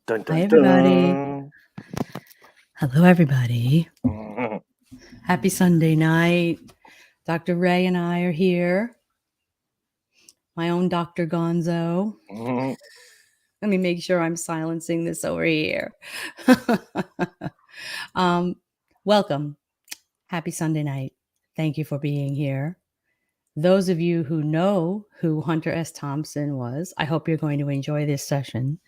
Dun, Hi, dun, everybody. dun. Hello, everybody. Mhm. Happy Sunday night. Dr. Ray and I are here. My own Dr. Gonzo. Mhm. Let me make sure I'm silencing this over here. um, welcome. Happy Sunday night. Thank you for being here. Those of you who know who Hunter S. Thompson was, I hope you're going to enjoy this session.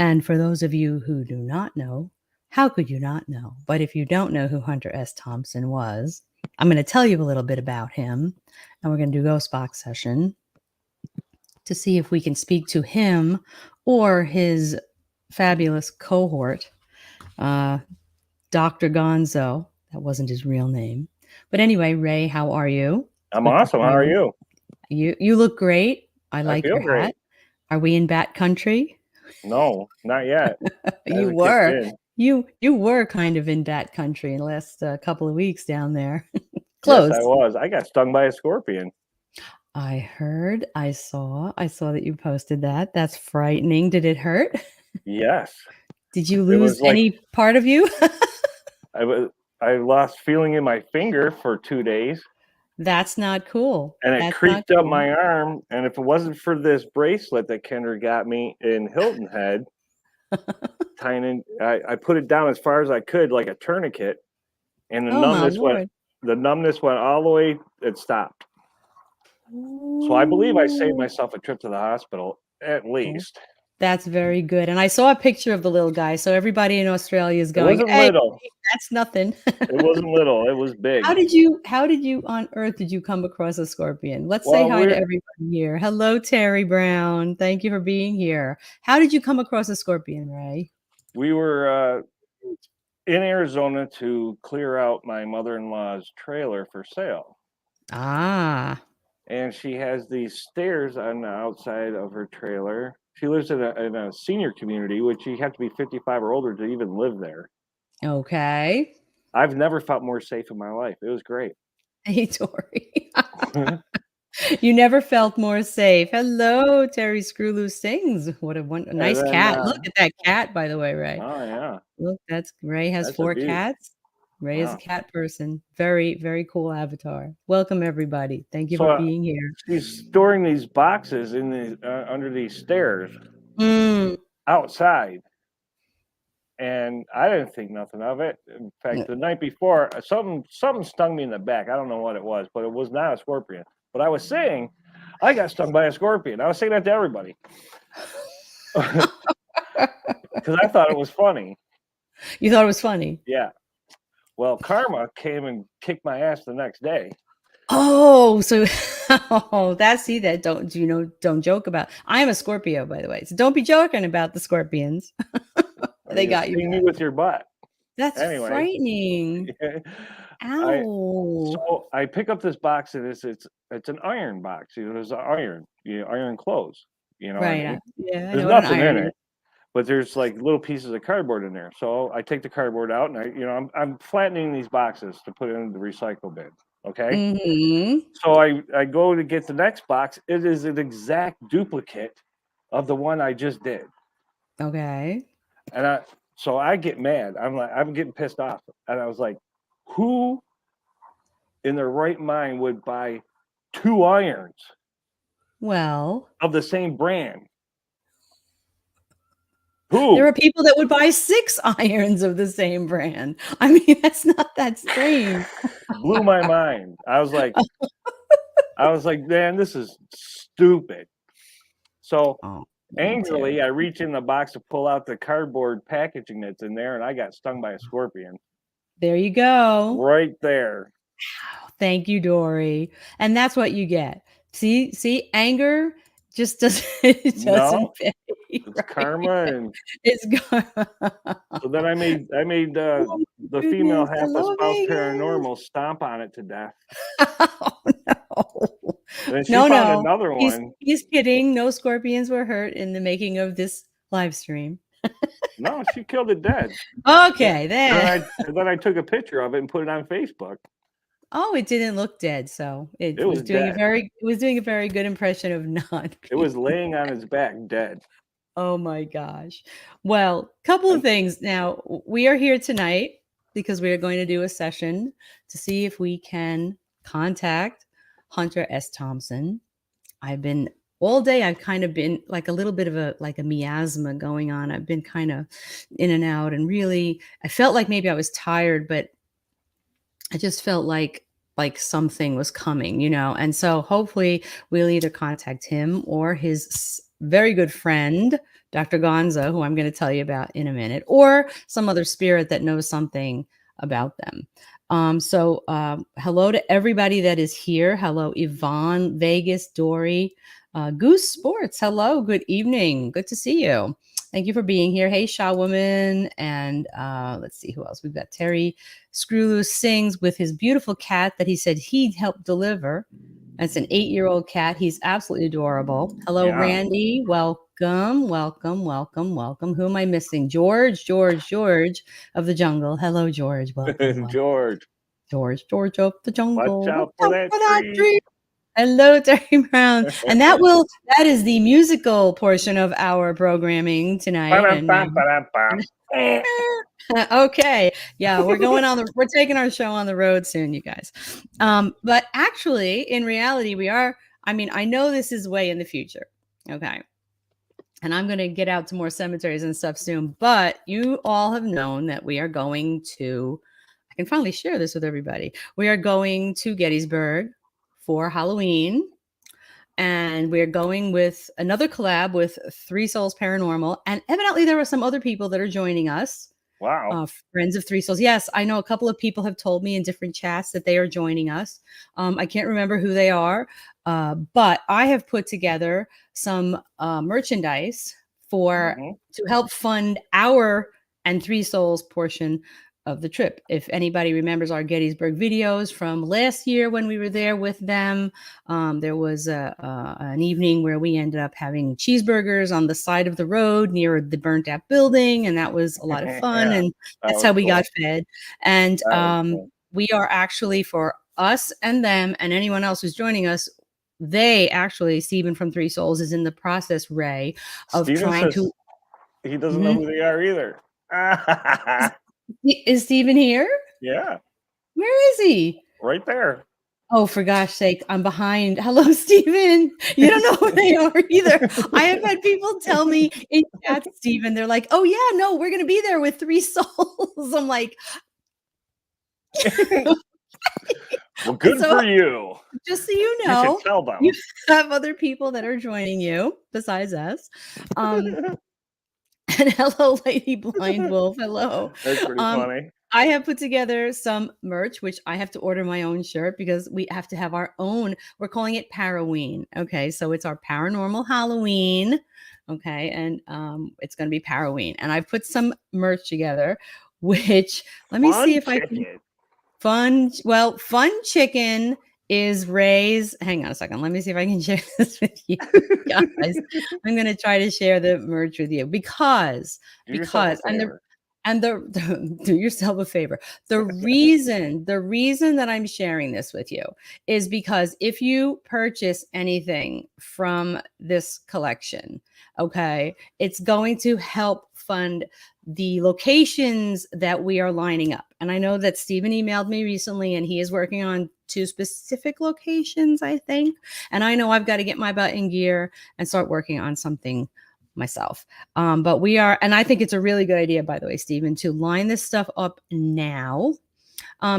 And for those of you who do not know, how could you not know? But if you don't know who Hunter S. Thompson was, I'm going to tell you a little bit about him. And we're going to do Ghost Box session to see if we can speak to him or his fabulous cohort, Dr. Gonzo. That wasn't his real name. But anyway, Ray, how are you? It's I'm good to awesome. see How are you. you? You look great. I I like feel your hat. great. Are we in Bat Country? No, not yet. You Hasn't kicked were. in. You were kind of in Bat Country in the last couple of weeks down there. Yes, I Close. was. I got stung by a scorpion. I heard, I saw that you posted that. That's frightening. Did it hurt? Yes. Did you It lose was like any part of you? I was. I lost feeling in my finger for 2 days, That's not cool. and it That's not creeped up cool. my arm. And if it wasn't for this bracelet that Kendra got me in Hilton Head, tying in, I put it down as far as I could, like a tourniquet, and Oh my Lord. the numbness went all the way. It stopped. So I believe I saved Ooh. myself a trip to the hospital at Oh, least. that's very good. And I saw a picture of the little guy. So everybody in Australia is It going, wasn't hey, little. that's nothing. It wasn't little. It was big. How did you on earth did you come across a scorpion? Let's say Well, hi to we're everybody here. Hello, Terry Brown. Thank you for being here. How did you come across a scorpion, Ray? we were in Arizona to clear out my mother-in-law's trailer for sale, Ah, and she has these stairs on the outside of her trailer. She lives in a senior community, which you have to be 55 or older to even live there. okay. I've never felt more safe in my life. It was great. Hey, Tori. You never felt more safe. Hello, Terry Screwloose Sings. What a And nice then, cat. Look at that cat, by the way, Ray. oh yeah, Look, that's Ray has that's a 4 beaut. cats. Ray is a Wow. cat person. Very, very cool avatar. Welcome, everybody. Thank you So for being here. she's storing these boxes in the under these stairs Mm. outside, and I didn't think nothing of it. In fact, the night before, something stung me in the back. I don't know what it was, but it was not a scorpion. But I was saying, I got stung by a scorpion. I was saying that to everybody because I thought it was funny. You thought it was funny? Yeah. Well, karma came and kicked my ass the next day. Oh, so oh, that don't joke about. I am a Scorpio, by the way. So don't be joking about the scorpions. They You got you sting me bad. with your butt. That's Anyway, frightening. I Ow. so I pick up this box and it's an iron box. You know, there's iron, iron clothes. You know what I Right. mean? Yeah, I There's know what an nothing in iron is. it, but there's like little pieces of cardboard in there. So I take the cardboard out and I'm flattening these boxes to put in the recycle bin. Okay. Mhm. So I go to get the next box. It is an exact duplicate of the one I just did. Okay. And I get mad. I'm getting pissed off. And I was like, who in their right mind would buy 2 irons Well, of the same brand? there Who? are people that would buy 6 irons of the same brand. I mean, that's not that strange. Blew my mind. I was like, man, this is stupid. So Oh, angrily, Terry. I reach in the box to pull out the cardboard packaging that's in there, and I got stung by a scorpion There you go. right there. Thank you, Dory. And that's what you get. See, anger just doesn't it doesn't No, pay, it's right? karma, and It's so then I made Oh my the female goodness. half of Hello, Spouse Vegas. Paranormal stomp on it to death. Oh, no. Then she No, found no. another one. He's kidding. No scorpions were hurt in the making of this live stream. No, she killed it dead. Okay, then. And then I took a picture of it and put it on Facebook. Oh, it didn't look dead, so It it was dead. was doing a very good impression of not It being was laying on its back, dead. Oh my gosh. Well, couple of things. Now, we are here tonight because we are going to do a session to see if we can contact Hunter S. Thompson. I've been all day, I've kind of been like a little bit of a miasma going on. I've been kind of in and out, and really I felt like maybe I was tired, but I just felt like something was coming, and so hopefully we'll either contact him or his very good friend, Dr. Gonzo, who I'm going to tell you about in a minute, or some other spirit that knows something about them. Hello to everybody that is here. Hello, Yvonne, Vegas, Dory, Goose Sports. Hello, good evening. Good to see you. Thank you for being here. Hey, Shaw Woman. And let's see who else. We've got Terry Screwloose sings with his beautiful cat that he said he'd help deliver. That's an 8-year-old cat. He's absolutely adorable. Hello, Yeah. Randy. Welcome, welcome, welcome, welcome. Who am I missing? George of the jungle. Hello, George. Welcome. George. George of the jungle. Watch out for that tree. tree. Hello, Terry Brown. And that is the musical portion of our programming tonight. Okay. Yeah, we're taking our show on the road soon, you guys. But actually, in reality, I know this is way in the future. Okay. And I'm going to get out to more cemeteries and stuff soon, but you all have known that we are going to, I can finally share this with everybody. We are going to Gettysburg for Halloween. And we're going with another collab with Three Souls Paranormal. And evidently there are some other people that are joining us. Wow. Friends of Three Souls. Yes, I know a couple of people have told me in different chats that they are joining us. I can't remember who they are, but I have put together some merchandise to help fund our and Three Souls portion of the trip. If anybody remembers our Gettysburg videos from last year when we were there with them, there was an evening where we ended up having cheeseburgers on the side of the road near the burnt out building, and that was a lot of fun. And that's how we got fed. And we are actually, for us and them and anyone else who's joining us, Stephen from Three Souls is in the process, Ray, of trying to. He doesn't know who they are either. Is Stephen here? Yeah. Where is he? Right there. Oh, for gosh sake, I'm behind. Hello, Stephen. You don't know who they are either. I have had people tell me in chat, Stephen, they're like, oh yeah, no, we're going to be there with Three Souls. I'm like, well, good for you. Just so you know, you can tell them. You have other people that are joining you besides us. And hello, Lady Blind Wolf. Hello. That's pretty funny. I have put together some merch, which I have to order my own shirt because we have to have our own. We're calling it Paraween. Okay, so it's our paranormal Halloween. Okay, and it's going to be Paraween. And I've put some merch together, which let me see if I can. Fun chicken is Ray's. Hang on a second. Let me see if I can share this with you guys. I'm going to try to share the merch with you because do yourself a favor. The reason that I'm sharing this with you is because if you purchase anything from this collection, okay, it's going to help fund the locations that we are lining up. And I know that Stephen emailed me recently and he is working on 2 specific locations, I think. And I know I've got to get my butt in gear and start working on something myself. But we are, and I think it's a really good idea, by the way, Stephen, to line this stuff up now.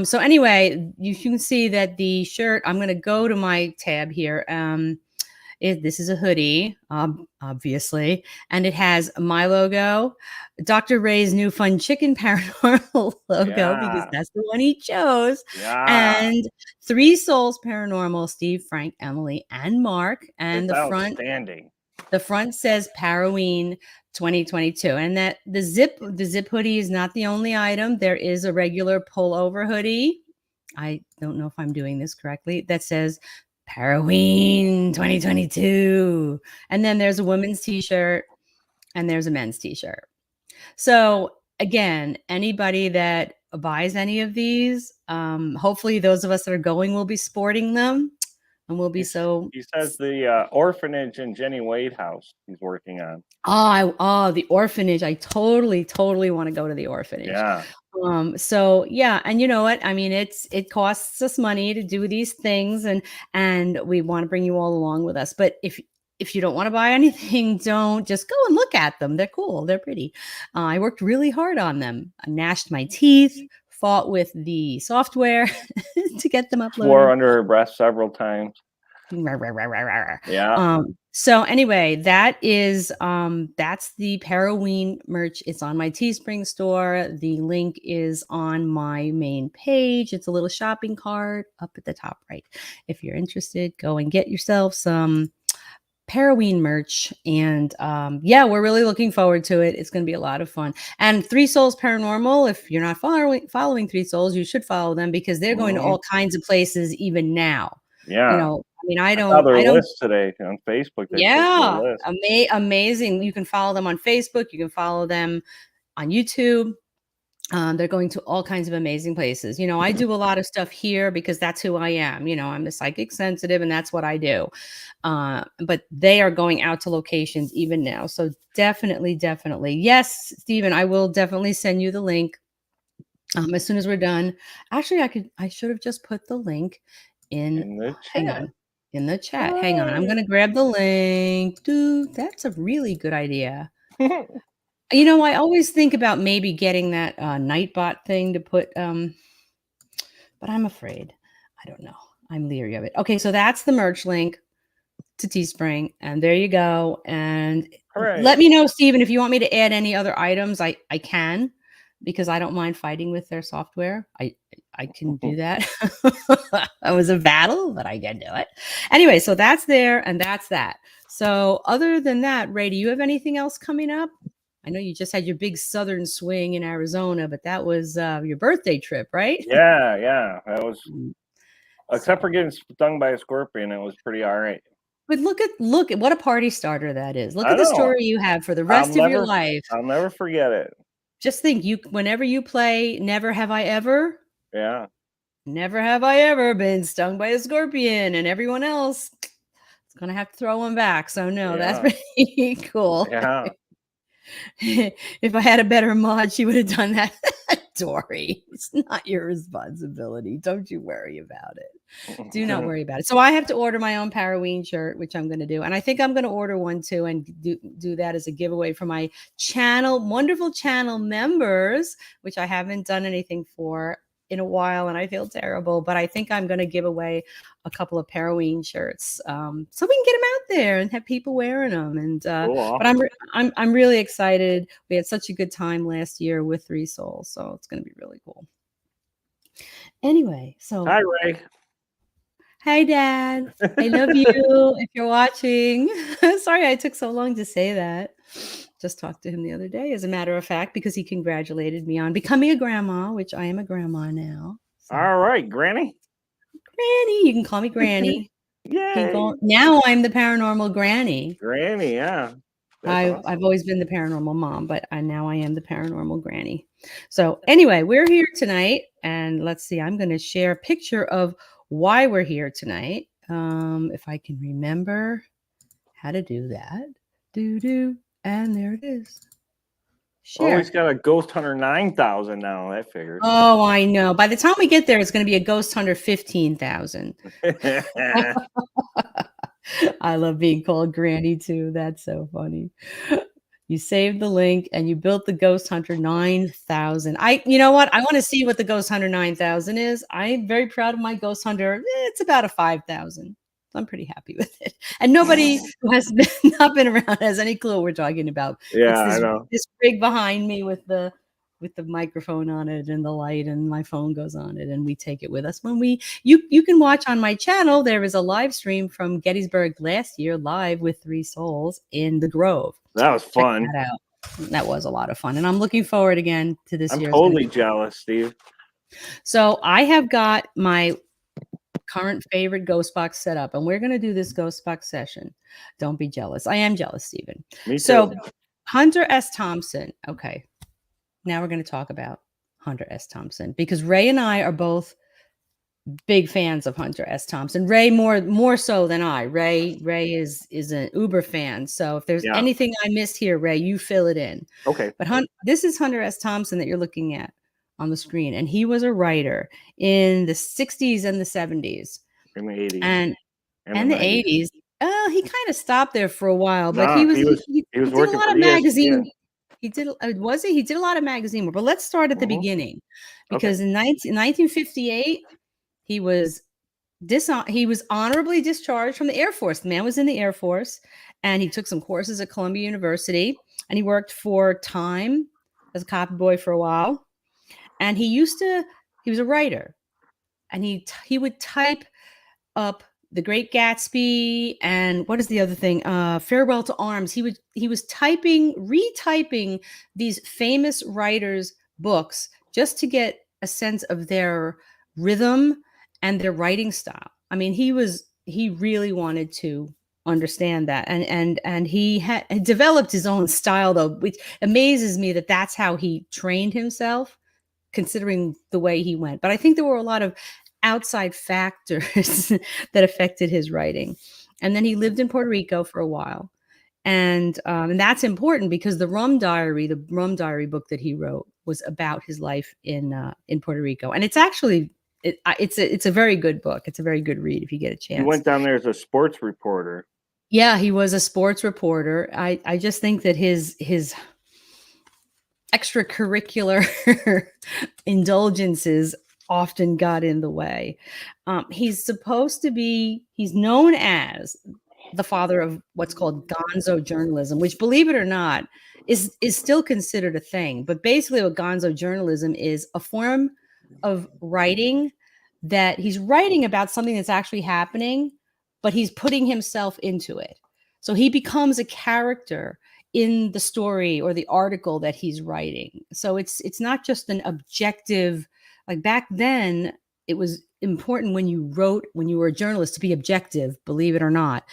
So anyway, you can see that the shirt, I'm going to go to my tab here. This is a hoodie, obviously, and it has my logo, Dr. Ray's new Fun Chicken Paranormal logo, because that's the one he chose, and Three Souls Paranormal, Steve, Frank, Emily, and Mark, and the front says Paraween 2022, and that the zip hoodie is not the only item. There is a regular pullover hoodie. I don't know if I'm doing this correctly. That says Paraween 2022. And then there's a women's t-shirt and there's a men's t-shirt. So again, anybody that buys any of these, hopefully those of us that are going will be sporting them. and we'll be so. He says the orphanage in Jenny Wade house he's working on. The orphanage. I totally want to go to the orphanage. Yeah. So yeah, and you know what? I mean, it costs us money to do these things, and we want to bring you all along with us. But if you don't want to buy anything, don't just go and look at them. They're cool. They're pretty. I worked really hard on them. I gnashed my teeth, fought with the software to get them uploaded. Swore under her breath several times. Yeah. So anyway, that is that's the Paroween merch. It's on my Teespring store. The link is on my main page. It's a little shopping cart up at the top right. If you're interested, go and get yourself some Paroween merch. And yeah, we're really looking forward to it. It's going to be a lot of fun. And Three Souls Paranormal, if you're not following Three Souls, you should follow them because they're going to all kinds of places even now. Yeah. You know, I mean, I saw their don't list today on Facebook. Yeah, amazing. You can follow them on Facebook. You can follow them on YouTube. They're going to all kinds of amazing places. You know, I do a lot of stuff here because that's who I am. You know, I'm a psychic sensitive and that's what I do. But they are going out to locations even now. So definitely. Yes, Stephen, I will definitely send you the link as soon as we're done. Actually, I should have just put the link in the hang chat. on. In the chat. Hang on. I'm going to grab the link. Dude, that's a really good idea. You know, I always think about maybe getting that Nightbot thing to put, but I'm afraid. I don't know. I'm leery of it. Okay, so that's the merch link to Teespring, and there you go. And let me know, Stephen, if you want me to add any other items. I can, because I don't mind fighting with their software. I can do that. It was a battle, but I can do it. Anyway, so that's there, and that's that. So other than that, Ray, do you have anything else coming up? I know you just had your big southern swing in Arizona, but that was your birthday trip, right? Yeah. That was, except for getting stung by a scorpion, it was pretty all right. But look at what a party starter that is. Look at the story you have for the rest of your life. I'll never forget it. Just think, whenever you play Never Have I Ever. Yeah. Never have I ever been stung by a scorpion, and everyone else is going to have to throw one back. So no, that's pretty cool. Yeah. If I had a better mod, she would have done that. Dory, it's not your responsibility. Don't you worry about it. Do not worry about it. So I have to order my own Paroween shirt, which I'm going to do. And I think I'm going to order one too and do that as a giveaway for my channel, wonderful channel members, which I haven't done anything for in a while, and I feel terrible, but I think I'm going to give away a couple of Paroween shirts, so we can get them out there and have people wearing them. And cool. But I'm really excited. We had such a good time last year with Three Souls, so it's going to be really cool. Anyway, so hi, Ray. Hi, Dad. I love you. If you're watching, sorry I took so long to say that. Just talked to him the other day, as a matter of fact, because he congratulated me on becoming a grandma, which I am a grandma now. So. All right, Granny. Granny, you can call me Granny. Yay. Now I'm the paranormal Granny. Granny, yeah. I've always been the paranormal mom, but now I am the paranormal Granny. So anyway, we're here tonight, and let's see. I'm going to share a picture of why we're here tonight. If I can remember how to do that. And there it is. Share. Oh, he's got a Ghost Hunter 9000 now. That figures. Oh, I know. By the time we get there, it's going to be a Ghost Hunter 15,000. I love being called Granny too. That's so funny. You saved the link and you built the Ghost Hunter 9000. You know what? I want to see what the Ghost Hunter 9000 is. I'm very proud of my Ghost Hunter. It's about a 5,000. I'm pretty happy with it. And nobody who has not been around has any clue what we're talking about. Yeah, it's I know. This rig behind me with the microphone on it and the light, and my phone goes on it, and we take it with us when you can watch on my channel. There is a live stream from Gettysburg last year, live with Three Souls in the Grove. That was fun. Check that out. That was a lot of fun, and I'm looking forward again to this year. I'm totally jealous, Steve. So I have got my current favorite ghost box set up, and we're going to do this ghost box session. Don't be jealous. I am jealous, Stephen. Me too. So Hunter S. Thompson. Okay. Now we're going to talk about Hunter S. Thompson, because Ray and I are both big fans of Hunter S. Thompson. Ray more so than I. Ray is an uber fan. So if there's anything I missed here, Ray, you fill it in. Okay. But this is Hunter S. Thompson that you're looking at on the screen, and he was a writer in the 60s and the 70s. In the 80s. And the 80s. He kind of stopped there for a while, but he was did a lot of magazine. He did a lot of magazine work. But let's start at the beginning, because in 1958 he was honorably discharged from the Air Force. The man was in the Air Force, and he took some courses at Columbia University, and he worked for Time as a copy boy for a while. And he was a writer, and he would type up The Great Gatsby, and what is the other thing? Farewell to Arms. He was retyping these famous writers' books just to get a sense of their rhythm and their writing style. I mean, he really wanted to understand that, and he had developed his own style, though, which amazes me that that's how he trained himself, considering the way he went. But I think there were a lot of outside factors that affected his writing. And then he lived in Puerto Rico for a while. And that's important, because the Rum Diary book that he wrote was about his life in Puerto Rico. And it's actually, it's a very good book. It's a very good read if you get a chance. He went down there as a sports reporter. Yeah, he was a sports reporter. I just think that his extracurricular indulgences often got in the way. He's known as the father of what's called Gonzo journalism, which, believe it or not, is still considered a thing. But basically what Gonzo journalism is a form of writing that he's writing about something that's actually happening, but he's putting himself into it. So he becomes a character in the story or the article that he's writing. So it's not just an objective. Like back then, it was important when you were a journalist to be objective, believe it or not.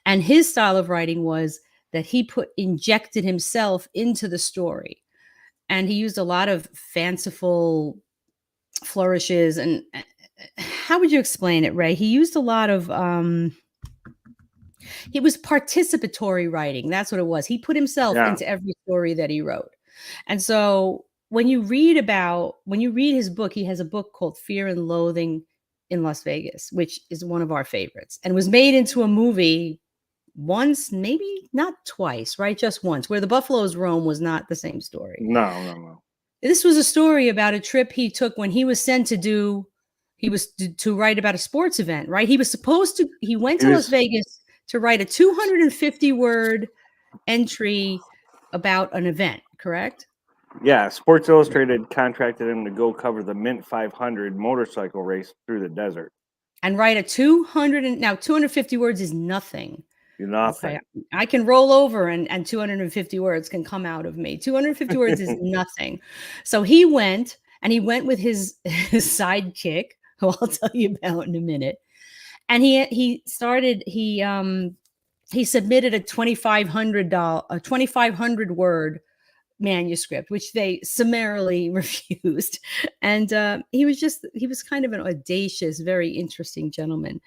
And his style of writing was that he injected himself into the story. And he used a lot of fanciful flourishes. And how would you explain it, Ray? He used a lot of, it was participatory writing. That's what it was. He put himself into every story that he wrote. And so when you read his book, he has a book called Fear and Loathing in Las Vegas, which is one of our favorites, and was made into a movie once, maybe not twice, right? Just once, where the Buffaloes roam was not the same story. No. This was a story about a trip he took when he was sent to write about a sports event, right? He went to Las Vegas to write a 250-word entry about an event, correct? Yeah, Sports Illustrated contracted him to go cover the Mint 500 motorcycle race through the desert. And write 250 words is nothing. Nothing. Okay. I can roll over and 250 words can come out of me. 250 words is nothing. So he went with his sidekick, who I'll tell you about in a minute. And he submitted a 2,500 word manuscript, which they summarily refused. And he was kind of an audacious, very interesting gentleman.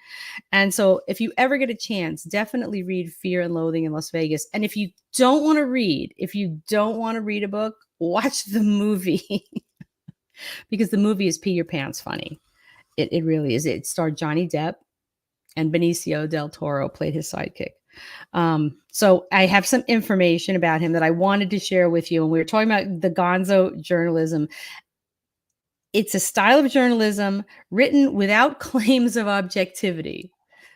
And so if you ever get a chance, definitely read Fear and Loathing in Las Vegas. And if you don't want to read a book, watch the movie because the movie is pee your pants funny. It really is. It starred Johnny Depp, and Benicio del Toro played his sidekick. So I have some information about him that I wanted to share with you. And we were talking about the Gonzo journalism. It's a style of journalism written without claims of objectivity.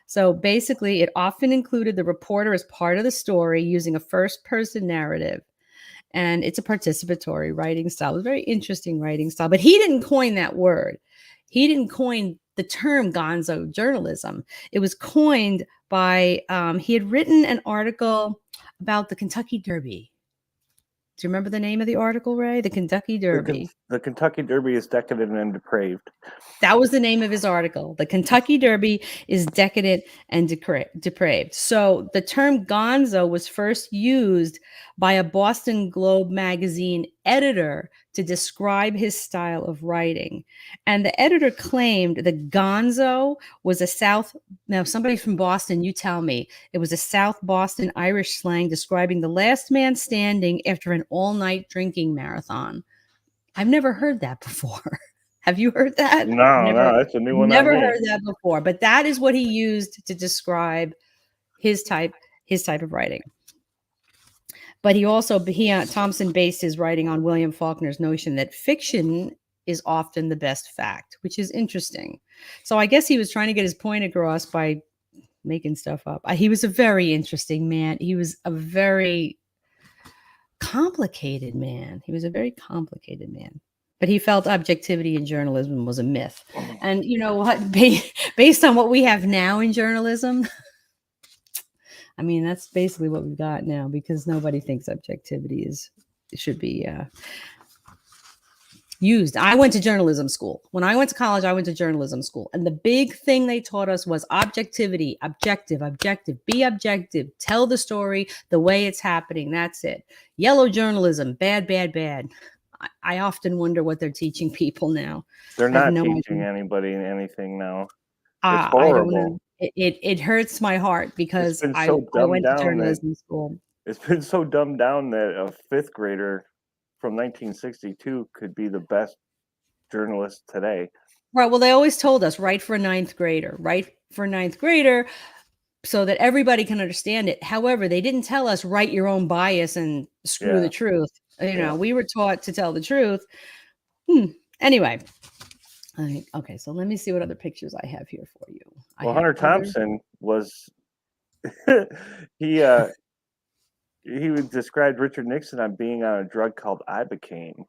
So basically, it often included the reporter as part of the story using a first-person narrative. And it's a participatory writing style. It's a very interesting writing style. But he didn't coin that word. He didn't coin the term Gonzo journalism. It was coined by, he had written an article about the Kentucky Derby. Do you remember the name of the article, Ray? The Kentucky Derby. The Kentucky Derby is decadent and depraved. That was the name of his article. The Kentucky Derby is decadent and depraved. So the term Gonzo was first used by a Boston Globe magazine editor to describe his style of writing. And the editor claimed that Gonzo was now somebody from Boston, you tell me, it was a South Boston Irish slang describing the last man standing after an all-night drinking marathon. I've never heard that before. Have you heard that? No, that's a new one on Never me. heard that before, but that is what he used to describe his type of writing. But Thompson based his writing on William Faulkner's notion that fiction is often the best fact, which is interesting. So I guess he was trying to get his point across by making stuff up. He was a very interesting man. He was a very complicated man. But he felt objectivity in journalism was a myth. And you know what? Based on what we have now in journalism, I mean, that's basically what we've got now, because nobody thinks objectivity should be used. I went to journalism school. When I went to college, I went to journalism school. And the big thing they taught us was objectivity, objective, be objective, tell the story the way it's happening. That's it. Yellow journalism, bad. I often wonder what they're teaching people now. They're not teaching anybody anything now. It's horrible. I don't know. It hurts my heart because I went to journalism school. It's been so dumbed down that a fifth grader from 1962 could be the best journalist today. Right. Well, they always told us write for a ninth grader, so that everybody can understand it. However, they didn't tell us write your own bias and screw the truth. You know, we were taught to tell the truth. Anyway. Okay, so let me see what other pictures I have here for you. Well, Hunter Thompson was he described Richard Nixon on being on a drug called Ibogaine,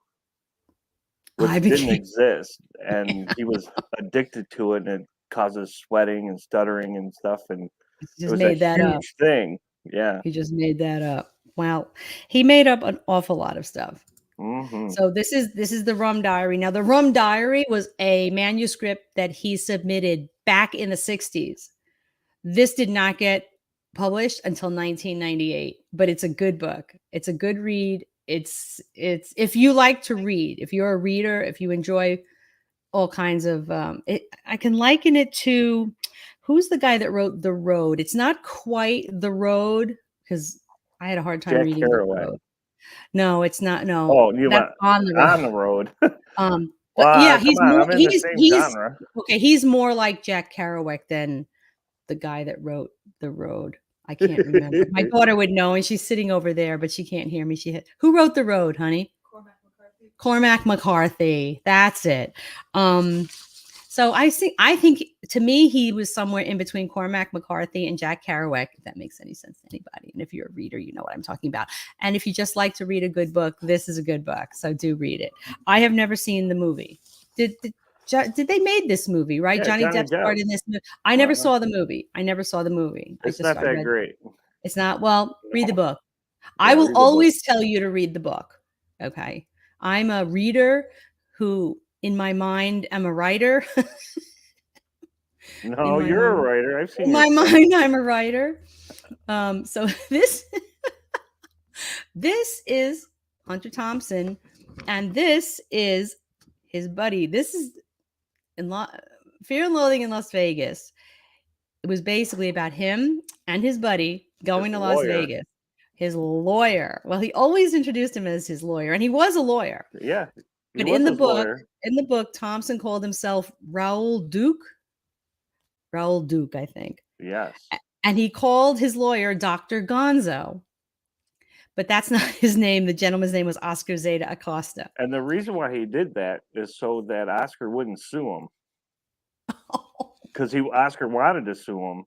which didn't exist, and he was addicted to it, and it causes sweating and stuttering and stuff, and it was a huge thing. Yeah, he just made that up. Well, he made up an awful lot of stuff. Mm-hmm. So this is the Rum Diary. Now, the Rum Diary was a manuscript that he submitted back in the 60s. This did not get published until 1998, but it's a good book. It's a good read. It's if you like to read, if you're a reader, if you enjoy all kinds of I can liken it to, who's the guy that wrote The Road? It's not quite The Road, because I had a hard time reading The Road. No, it's not. No. Oh, you meant On the Road. Well, yeah, he's genre. Okay, he's more like Jack Kerouac than the guy that wrote The Road. I can't remember. My daughter would know, and she's sitting over there, but she can't hear me. Who wrote The Road, honey? Cormac McCarthy. That's it. So I think to me, he was somewhere in between Cormac McCarthy and Jack Kerouac, if that makes any sense to anybody. And if you're a reader, you know what I'm talking about. And if you just like to read a good book, this is a good book. So do read it. I have never seen the movie. Did they made this movie, right? Yeah, Johnny Depp starred in this movie. I never saw the movie. It's not that great. It's not. Well, read the book. I will always tell you to read the book. Okay. I'm a reader who, in my mind, am a writer. No, you're a writer. I've seen. In my mind, I'm a writer. So this is Hunter Thompson, and this is his buddy. This is Fear and Loathing in Las Vegas. It was basically about him and his buddy going to Las Vegas. His lawyer. Well, he always introduced him as his lawyer, and he was a lawyer. Yeah. But in the book, Thompson called himself Raoul Duke, I think. Yes. And he called his lawyer Dr. Gonzo. But that's not his name. The gentleman's name was Oscar Zeta Acosta. And the reason why he did that is so that Oscar wouldn't sue him. Because Oscar wanted to sue him.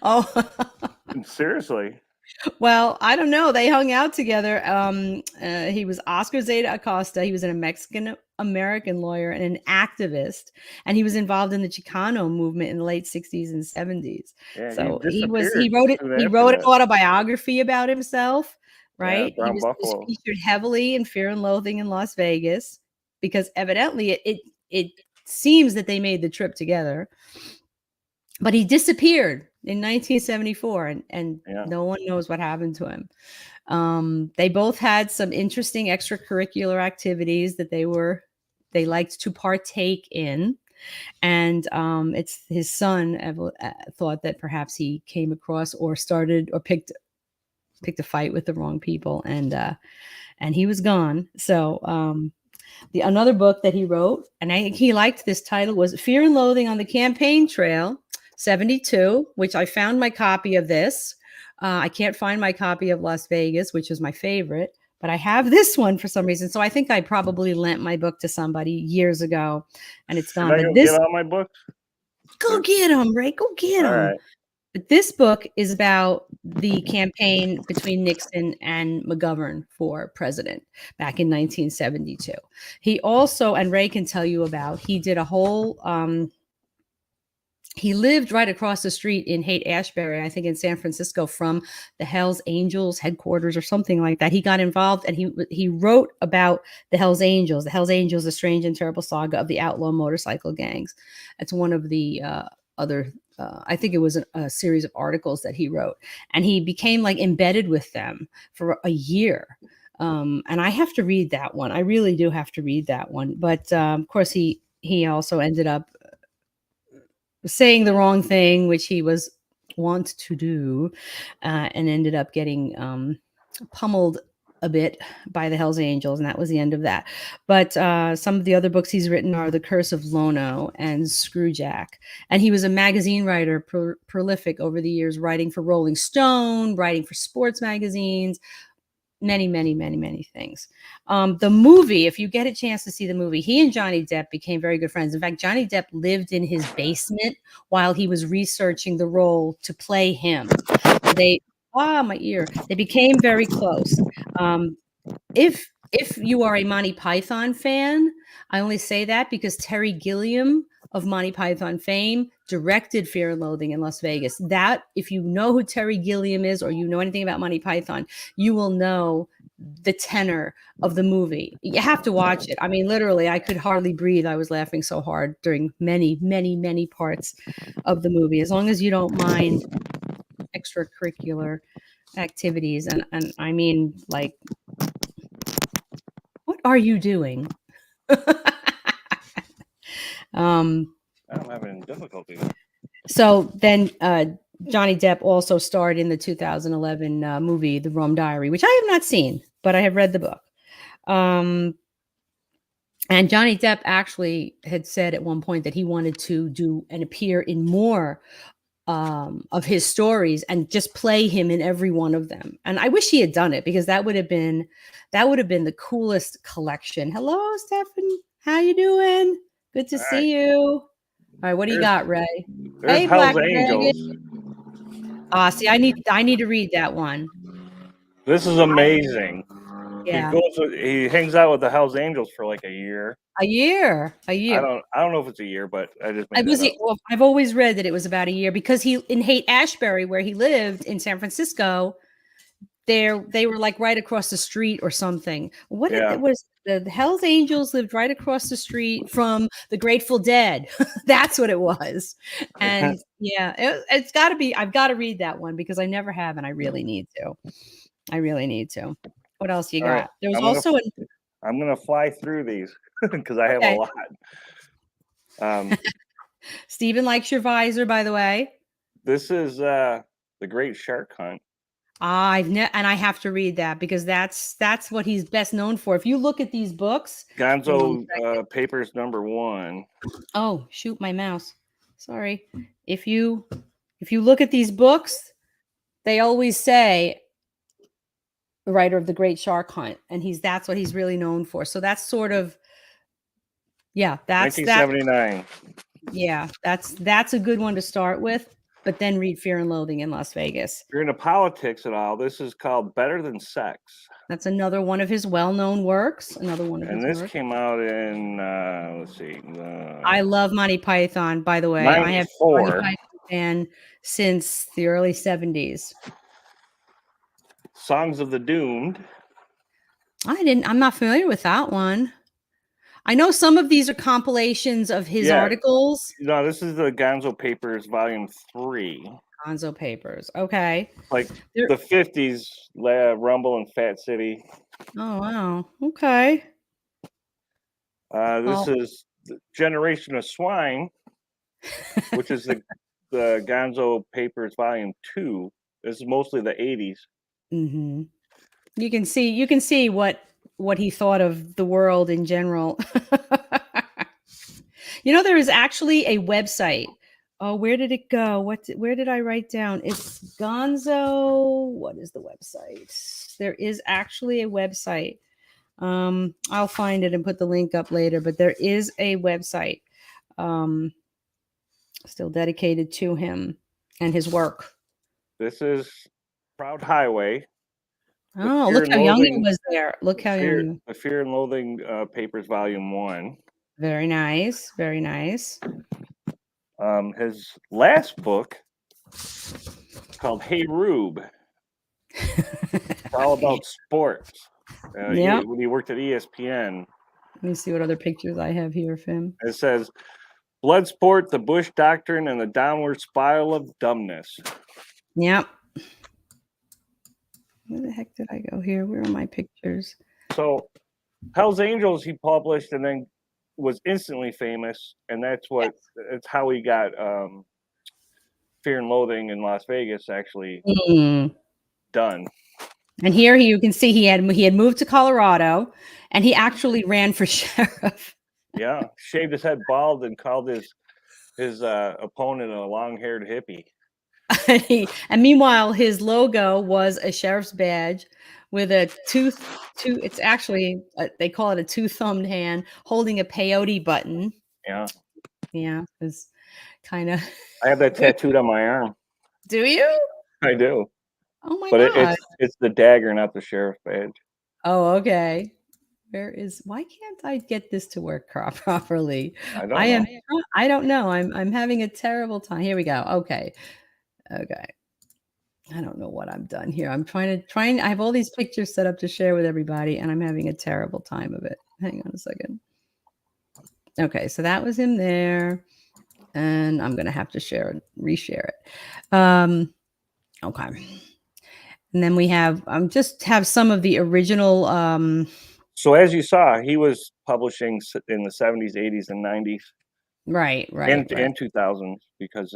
Oh. Seriously. Well, I don't know. They hung out together. He was Oscar Zeta Acosta. He was a Mexican-American lawyer and an activist, and he was involved in the Chicano movement in the late 60s and 70s. Yeah, so he wrote an autobiography about himself, right? Yeah, he was featured heavily in Fear and Loathing in Las Vegas because evidently it seems that they made the trip together. but he disappeared in 1974, and Yeah. no one knows what happened to him. They both had some interesting extracurricular activities that they liked to partake in. And it's his son thought that perhaps he came across or started or picked a fight with the wrong people, and he was gone. So another book that he wrote, and I think he liked this title, was Fear and Loathing on the Campaign Trail, 72, which I found my copy of this. I can't find my copy of Las Vegas, which is my favorite, but I have this one for some reason. So I think I probably lent my book to somebody years ago, and it's gone. Should I But go this, get all my books? go get them, Ray. Go get All them. right. But this book is about the campaign between Nixon and McGovern for president back in 1972. He also, and Ray can tell you about, he did a whole, he lived right across the street in Haight-Ashbury, I think in San Francisco, from the Hells Angels headquarters or something like that. He got involved, and he wrote about the Hells Angels. The Hells Angels, a strange and terrible saga of the outlaw motorcycle gangs. That's one of the other, I think it was a series of articles that he wrote. And he became like embedded with them for a year. And I have to read that one. I really do have to read that one. But of course, he also ended up saying the wrong thing, which he was wont to do, and ended up getting pummeled a bit by the Hells Angels, and that was the end of that. But some of the other books he's written are The Curse of Lono and Screwjack. And he was a magazine writer, prolific over the years, writing for Rolling Stone, writing for sports magazines, many things. The movie, if you get a chance to see the movie, he and Johnny Depp became very good friends. In fact, Johnny Depp lived in his basement while he was researching the role to play him. My ear. They became very close. If you are a Monty Python fan, I only say that because Terry Gilliam of Monty Python fame directed Fear and Loathing in Las Vegas. That, if you know who Terry Gilliam is, or you know anything about Monty Python, you will know the tenor of the movie. You have to watch it. I mean, literally, I could hardly breathe. I was laughing so hard during many parts of the movie. As long as you don't mind extracurricular activities, and I mean, like, what are you doing? I don't have any difficulty. So then Johnny Depp also starred in the 2011 movie, The Rum Diary, which I have not seen, but I have read the book. And Johnny Depp actually had said at one point that he wanted to do and appear in more of his stories and just play him in every one of them. And I wish he had done it, because that would have been the coolest collection. Hello, Stephen. How you doing? Good to see you. All right, what do you got, Ray? There's Hell's Angels. See, I need to read that one. This is amazing. Yeah. He hangs out with the Hell's Angels for like a year. A year. I don't know if it's a year, but I just made that up. Well, I've always read that it was about a year, because he, in Haight-Ashbury, where he lived in San Francisco, they were like right across the street or something. It was the Hells Angels lived right across the street from the Grateful Dead. That's what it was. And yeah, it's got to be. I've got to read that one, because I never have, and I really need to. What else you got? Right. There was also I'm gonna fly through these because I have a lot. Stephen likes your visor, by the way. This is The Great Shark Hunt. And I have to read that, because that's what he's best known for. If you look at these books, Gonzo Papers #1. Oh, shoot, my mouse. Sorry. If you look at these books, they always say the writer of The Great Shark Hunt, and that's what he's really known for. So that's sort of, yeah, that's 1979. Yeah, that's a good one to start with. But then read Fear and Loathing in Las Vegas. If you're into politics at all, this is called Better Than Sex. That's another one of his well-known works. And this came out in, let's see. I love Monty Python, by the way. 94. I have been a Monty Python fan since the early 70s. Songs of the Doomed. I'm not familiar with that one. I know some of these are compilations of his Yeah. articles. No, this is the Gonzo Papers, Volume 3. Gonzo Papers. Okay. Like They're, the 50s, Rumble and Fat City. oh, wow. Okay. This Well, is the Generation of Swine, which is the Gonzo Papers Volume 2. This is mostly the 80s. hmm you can see what he thought of the world in general. There is actually a website. Oh, where did it go? Where did I write down? It's Gonzo. What is the website? There is actually a website. I'll find it and put the link up later, but there is a website still dedicated to him and his work. This is Proud Highway. Oh, look how young he was there. Look how young he was. The Fear and Loathing Papers, Volume 1. Very nice. Very nice. His last book, called Hey Rube. It's all about sports. Yeah. When he worked at ESPN. Let me see what other pictures I have here of him. It says, Bloodsport, the Bush Doctrine, and the Downward Spiral of Dumbness. Yep. Where the heck did I go here? Where are my pictures? So, Hell's Angels he published and then was instantly famous, and it's how he got Fear and Loathing in Las Vegas actually done. And here you can see he had moved to Colorado, and he actually ran for sheriff. Yeah, shaved his head bald and called his opponent a long-haired hippie. And meanwhile, his logo was a sheriff's badge with a it's actually they call it a two-thumbed hand holding a peyote button. Yeah, it's kind of. I have that tattooed on my arm. Do you? I do. Oh my God! But it's the dagger, not the sheriff's badge. Oh, okay. Why can't I get this to work properly? I don't know. I'm having a terrible time. Here we go. Okay. I don't know what I've done here. I'm trying. I have all these pictures set up to share with everybody, and I'm having a terrible time of it. Hang on a second. Okay, so that was him there, and I'm gonna have to reshare it. Okay, and then we have just have some of the original. So as you saw, he was publishing in the 70s, 80s, and 90s. Right. And 2000s because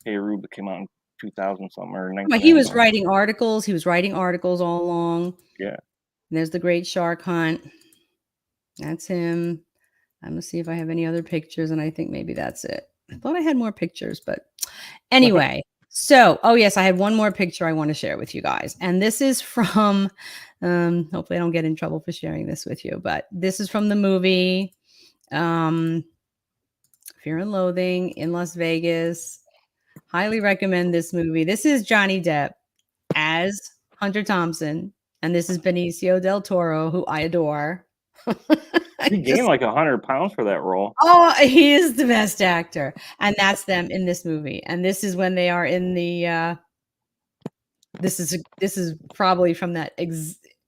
Hey Rube came out in 2000 something or 19. He was writing articles. He was writing articles all along. Yeah. And there's the Great Shark Hunt. That's him. I'm gonna see if I have any other pictures, and I think maybe that's it. I thought I had more pictures, but anyway. So, oh yes, I had one more picture I want to share with you guys, and this is from. Hopefully, I don't get in trouble for sharing this with you, but this is from the movie Fear and Loathing in Las Vegas. Highly recommend this movie. This is Johnny Depp as Hunter Thompson, and this is Benicio del Toro, who I adore. He gained like 100 pounds for that role. Oh, he is the best actor, and that's them in this movie. And this is when they are in the. This is probably from that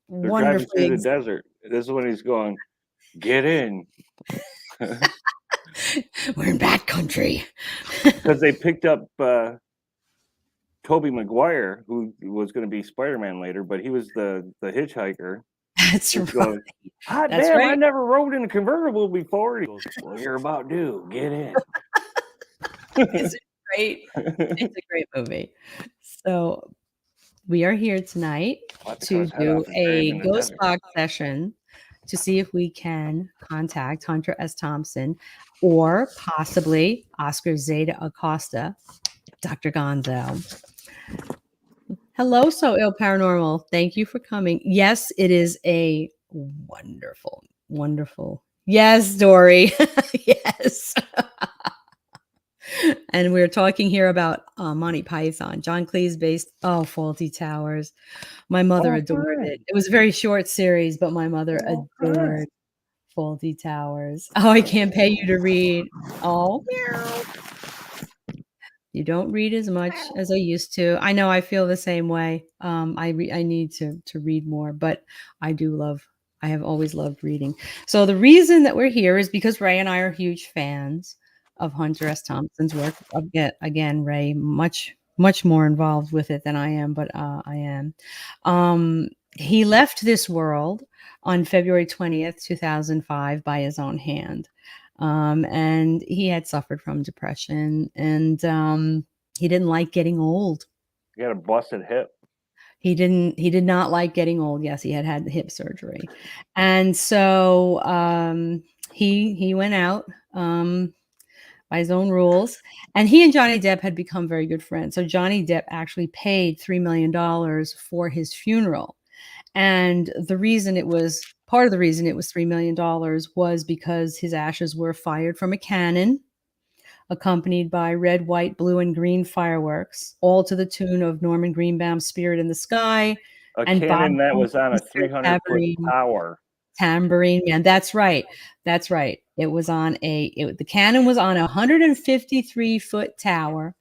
wonderful through the desert. This is when he's going, get in. We're in bad country. Because they picked up Tobey Maguire, who was going to be Spider-Man later, but he was the hitchhiker. That's right. Going, That's damn, right. I never rode in a convertible before. He goes, well, you're about due. Get in. It's a great movie. So we are here tonight to do a ghost box session to see if we can contact Hunter S. Thompson or possibly Oscar Zeta Acosta, Dr. Gonzo. Hello, So Ill Paranormal. Thank you for coming. Yes, it is a wonderful, wonderful. Yes, Dory. Yes. And we're talking here about Monty Python. John Cleese based, Faulty Towers. My mother adored it. It was a very short series, but my mother adored Faulty Towers. Oh, I can't pay you to read. Oh, you don't read as much as I used to. I know I feel the same way. I need to read more, but I do love I have always loved reading. So the reason that we're here is because Ray and I are huge fans of Hunter S. Thompson's work. Again, Ray, much more involved with it than I am, but I am. He left this world on February 20th, 2005 by his own hand. And he had suffered from depression, and he didn't like getting old. He had a busted hip. He did not like getting old. Yes, he had hip surgery. And so he went out by his own rules. And he and Johnny Depp had become very good friends. So Johnny Depp actually paid $3 million for his funeral. And the reason it was part of the reason it was $3 million was because his ashes were fired from a cannon, accompanied by red, white, blue, and green fireworks, all to the tune of Norman Greenbaum's Spirit in the Sky. A And cannon Bob that was on a Foger's 300-foot tower. Tambourine Man. That's right. That's right. It was on the cannon was on a 153-foot tower,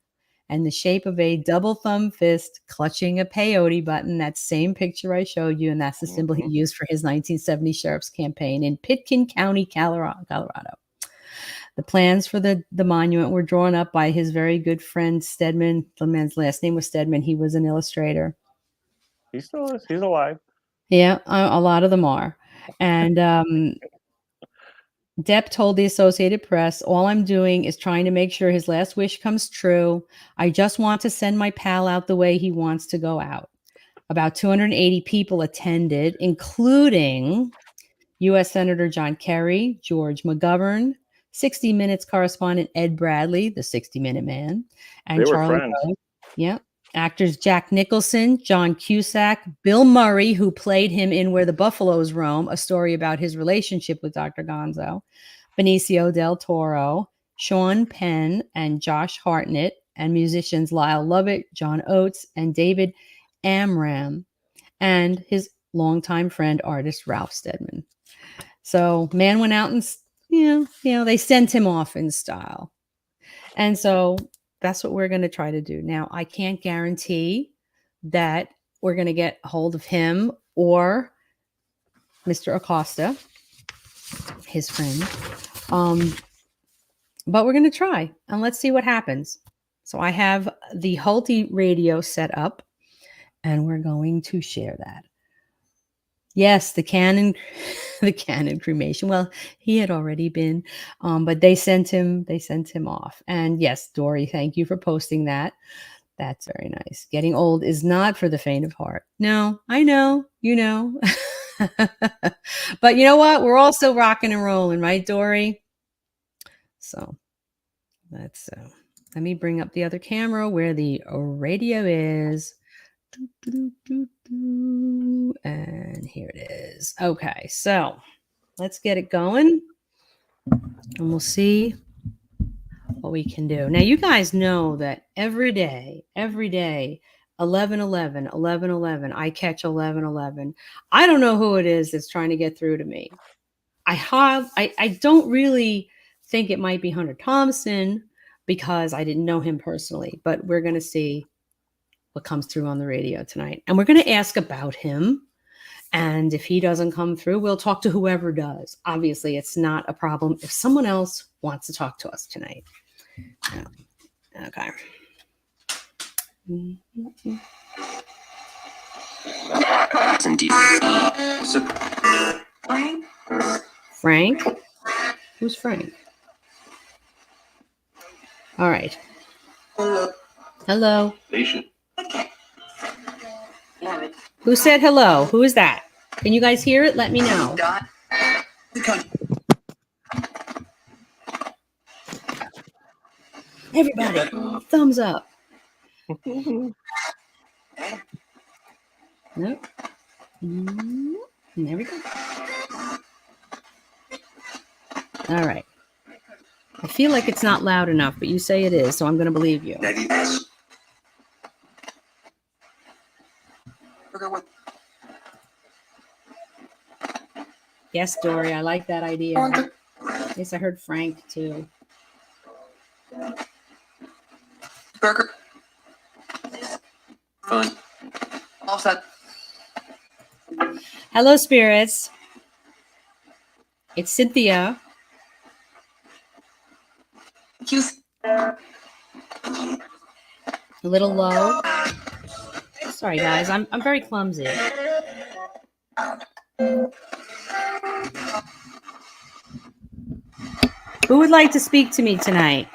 and the shape of a double thumb fist clutching a peyote button. That same picture I showed you, and that's the symbol he used for his 1970 sheriff's campaign in Pitkin County, Colorado. The plans for the monument were drawn up by his very good friend Stedman. The man's last name was Stedman. He was an illustrator. He still is. He's alive. Yeah, a lot of them are. And Depp told the Associated Press, "All I'm doing is trying to make sure his last wish comes true. I just want to send my pal out the way he wants to go out." About 280 people attended, including U.S. Senator John Kerry, George McGovern, 60 Minutes correspondent Ed Bradley, the 60-Minute Man, and They were Charlie friends. Rose. Yeah. Actors Jack Nicholson, John Cusack, Bill Murray, who played him in Where the Buffaloes Roam, a story about his relationship with Dr. Gonzo, Benicio del Toro, Sean Penn, and Josh Hartnett, and musicians Lyle Lovett, John Oates, and David Amram, and his longtime friend, artist Ralph Steadman. So man went out and, they sent him off in style. And so that's what we're going to try to do. Now, I can't guarantee that we're going to get a hold of him or Mr. Acosta, his friend. But we're going to try, and let's see what happens. So I have the Hulti radio set up, and we're going to share that. Yes, the cannon cremation. Well, he had already been, but they sent him off. And yes, Dory, thank you for posting that. That's very nice. Getting old is not for the faint of heart. No, I know, but you know what? We're all still rocking and rolling, right, Dory? So let's let me bring up the other camera where the radio is. And here it is. Okay, so let's get it going, and we'll see what we can do. Now, you guys know that every day, 11:11, I catch 11:11. I don't know who it is that's trying to get through to me. I don't really think it might be Hunter Thompson because I didn't know him personally, but we're going to see what comes through on the radio tonight. And we're going to ask about him. And if he doesn't come through, we'll talk to whoever does. Obviously, it's not a problem if someone else wants to talk to us tonight. Okay. Frank? Who's Frank? All right. Hello. Who said hello? Who is that? Can you guys hear it? Let me know. Everybody, thumbs up. Nope. And there we go. All right. I feel like it's not loud enough, but you say it is, so I'm going to believe you. Yes, Dory, I like that idea. Yes, I heard Frank too. Burger. Fun. All set. Hello, spirits. It's Cynthia. Hughes. A little low. Sorry, guys. I'm very clumsy. Who would like to speak to me tonight?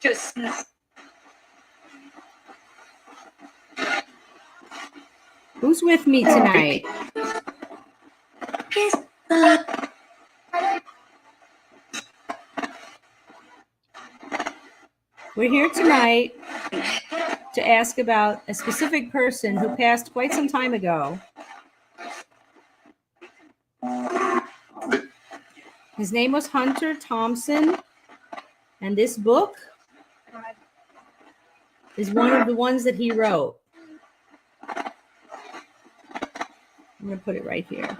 Just. Who's with me tonight? We're here tonight to ask about a specific person who passed quite some time ago. His name was Hunter Thompson, and this book is one of the ones that he wrote. I'm going to put it right here.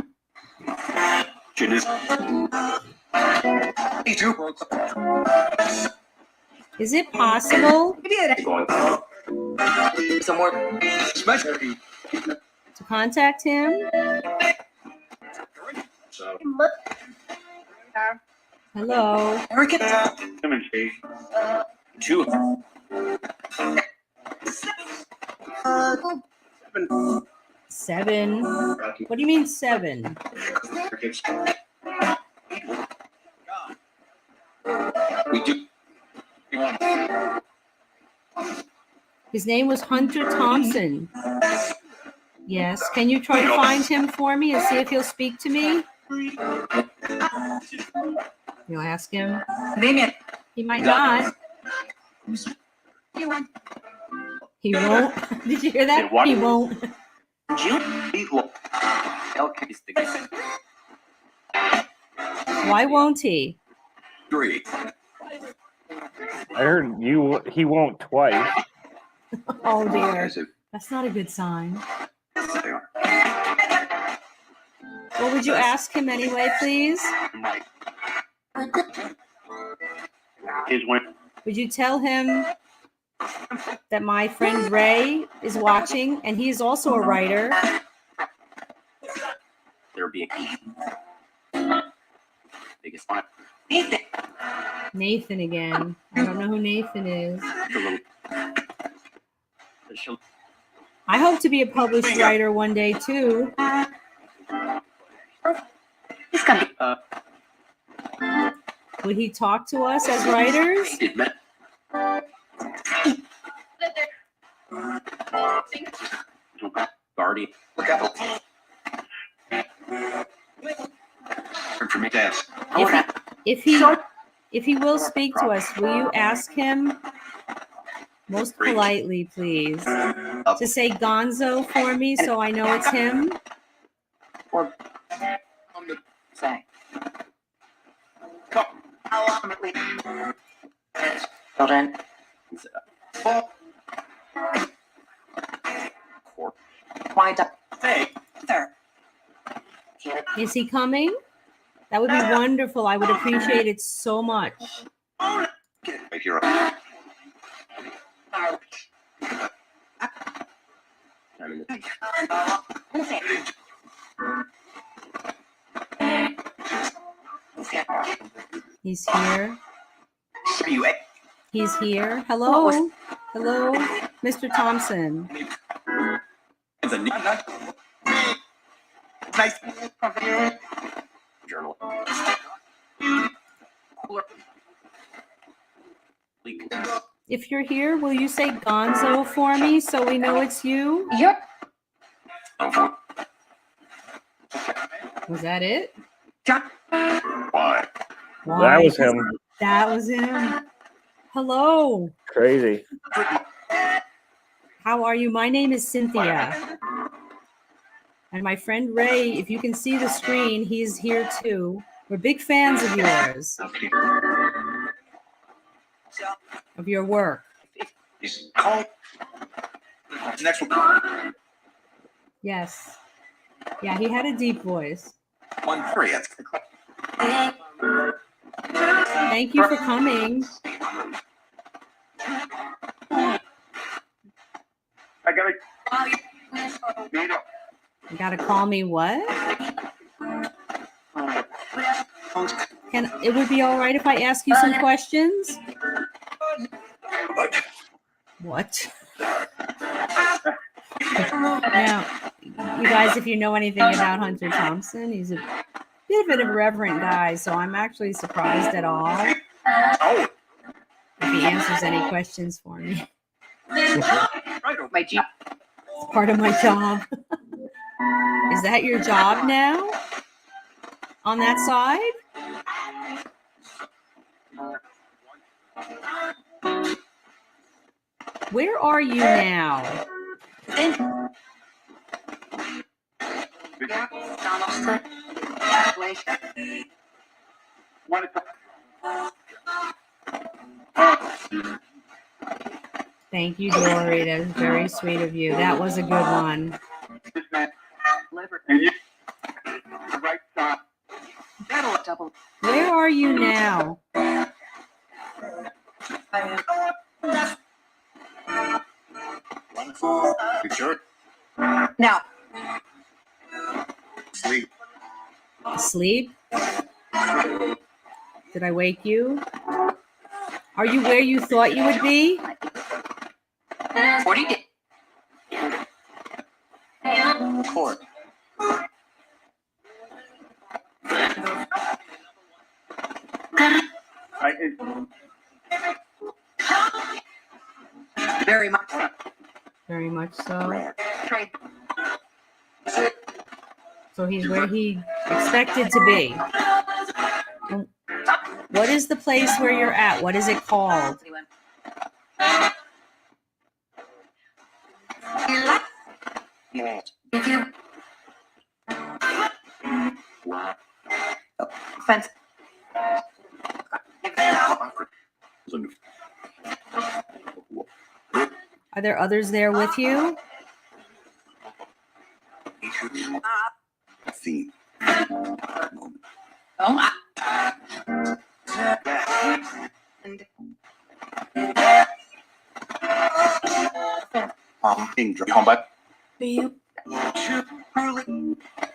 Is it possible Some more. to contact him? Hello. Two. Seven. What do you mean 7? We do. His name was Hunter Thompson. Yes. Can you try to find him for me and see if he'll speak to me? You'll ask him. Name it. He might not. He won't. Did you hear that? He won't. Why won't he? Three. I heard he won't twice. Oh dear. That's not a good sign. Well, would you ask him anyway, please? Would you tell him that my friend Ray is watching and he is also a writer? There being biggest one. Nathan again. I don't know who Nathan is. I hope to be a published writer one day too. Would he talk to us as writers? Guardian. Look out. For me to ask. If he will speak to us, will you ask him most politely, please, to say Gonzo for me so I know it's him? Or say. Ultimately. Children. Why do there? Is he coming? That would be wonderful. I would appreciate it so much. Right here. He's here. He's here. Hello. Hello, Mr. Thompson. Journal. If you're here, will you say Gonzo for me so we know it's you? Yep. Was that it? Why? That was him. That was him. Hello. Crazy. How are you? My name is Cynthia. And my friend Ray, if you can see the screen, he's here too. We're big fans of yours, of your work. He's called. Next one. Yes. Yeah, he had a deep voice. 1-3. Thank you for coming. I gotta. No. You gotta call me what? It would be all right if I ask you some questions? What? Now, you guys, if you know anything about Hunter Thompson, he's a bit of an irreverent guy, so I'm actually surprised at all Oh, if he answers any questions for me. right over. My Jeep. It's part of my job. Is that your job now? On that side? Where are you now? One Thank you, Dory. That was very sweet of you. That was a good one. and you. Right side. That'll double. Where are you now? You sure? Now, Sleep. Asleep? Did I wake you? Are you where you thought you would be? 40 days. Court. Very much. Very much so. Trade. So he's where he expected to be. What is the place where you're at? What is it called? Fence. Are there others there with you? Theme. Oh. Home back.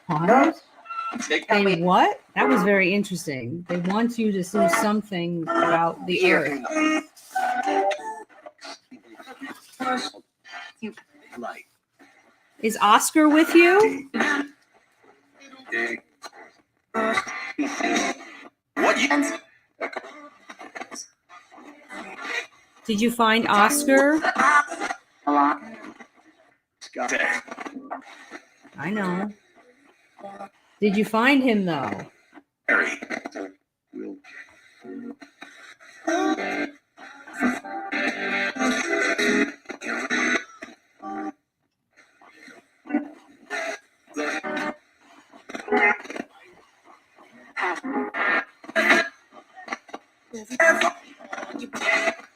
What? They what? That was very interesting. They want you to do something about the earth. Light. Is Oscar with you? What you? Did you find Oscar? A lot. I know. Did you find him though? Harry.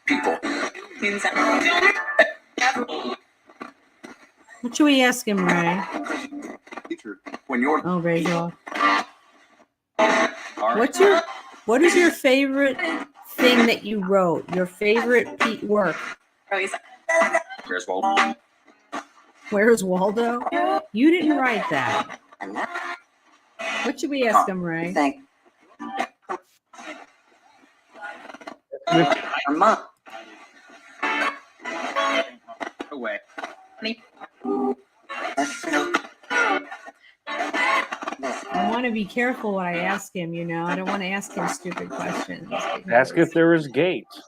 People. What should we ask him, Ray? Teacher, when you're Oh, Rachel. What is your favorite thing that you wrote? Your favorite work? Where's Waldo? Where's Waldo? You didn't write that. What should we ask him, Ray? Thank. Her mom. Away. I want to be careful what I ask him, you know. I don't want to ask him stupid questions. Ask if there is gates.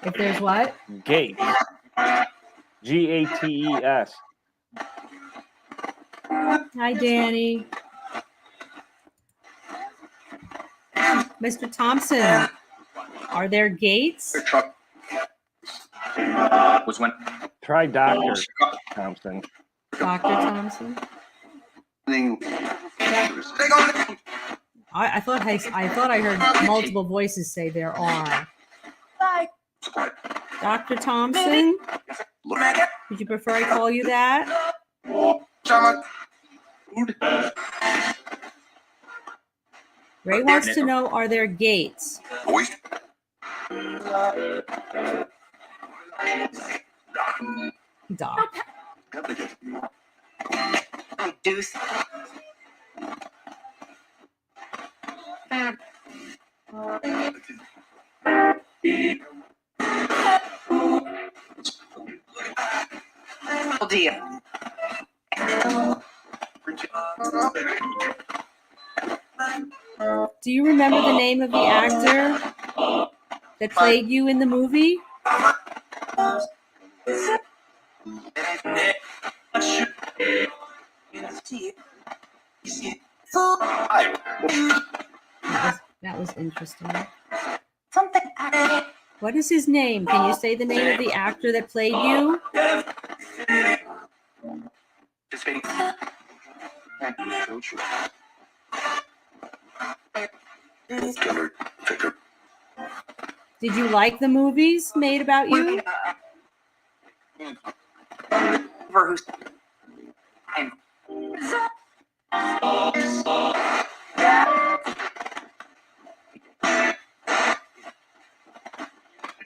If there's what? Gates. Gates. Hi, Danny. Mr. Thompson, are there gates? The truck was when Try Dr. Thompson. Dr. Thompson? I thought I heard multiple voices say there are. Dr. Thompson? Would you prefer I call you that? Ray wants to know, are there gates? Doc. Deuce. Oh dear. Do you remember the name of the actor that played you in the movie? That was interesting. Something. What is his name? Can you say the name of the actor that played you? Did you like the movies made about you? For who's and